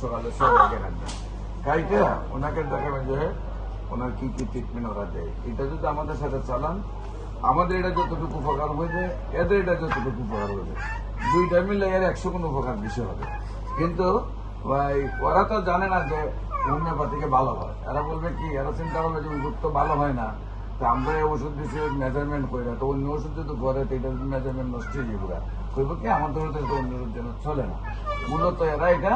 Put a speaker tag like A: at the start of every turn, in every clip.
A: সকালে সব রাখবেন কাইটা ওনাকে দেখাবেন যে ওনার কি কি ট্রিটমেন্ট ওরা দেয়। এটা যদি আমাদের সাথে চালান, আমাদের এটা যতটুকু উপকার হয়েছে, এদের এটা যতটুকু উপকার হয়েছে, দুইটা মিলে এর 100 গুণ উপকার বেশি হবে। কিন্তু ওরা তো জানে না যে হোমিওপ্যাথিকে ভালো হয়। এরা বলবে কি, এরা চিন্তা করবে যে ওষুধ তো ভালো হয় না, তা আমরা এই ওষুধ দিচ্ছি মেজারমেন্ট করে, তো অন্য ওষুধ যদি করে তো এটা মেজারমেন্ট নষ্ট হয়ে যাবে। কইব কি আমাদের ওদের তো অন্য জন্য চলে না। মূলত এরা এটা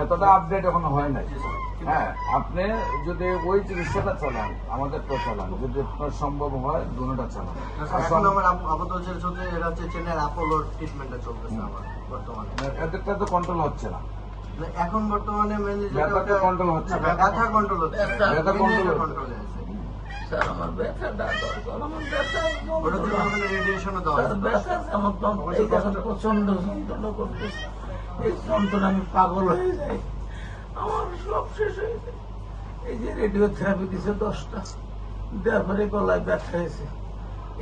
A: এতটা আপডেট এখনো হয় নাই। হ্যাঁ, আপনি যদি ওই চিকিৎসাটা চালান, আমাদের তো চালান, যদি আপনার সম্ভব হয় দুটোটা চালান। এদেরটা তো কন্ট্রোল হচ্ছে না
B: এখন বর্তমানে
A: ব্যথাটা কন্ট্রোল হচ্ছে না,
B: ব্যথা কন্ট্রোল হচ্ছে,
A: ব্যথা কন্ট্রোল
B: কন্ট্রোলে আছে।
C: স্যার আমার ব্যথাটা দরকার, আমার ব্যথা
B: ওটার জন্য আমাদের রেডিয়েশনও দেওয়া
C: স্যার ব্যথা আমার প্রচন্ড যন্ত্রণা করতেছে। এই যন্ত্রণা আমি পাগল হয়ে যাই, আমার সব শেষ হয়ে যায়। এই যে রেডিওথেরাপি দিছে 10টা, দেওয়ার পরে গলায় ব্যথা হয়েছে।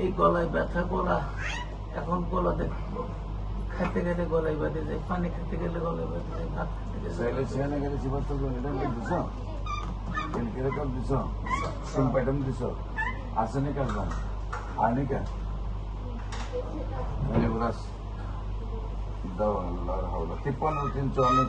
C: এই গলায় ব্যথা, গলা এখন গলা দেখবো খেতে গেলে গলায় বেঁধে যায়, পানি খেতে গেলে গলায় বেঁধে যায়, ভাত খেতে গেলে
A: চাইলে সেখানে গেলে চিকিৎসা এটা দিছ কিরকম দিছ, সিম্পাইটম দিছ, আর্সেনিক আসবেন আর্নিকা ব্রাস দাও, 53 354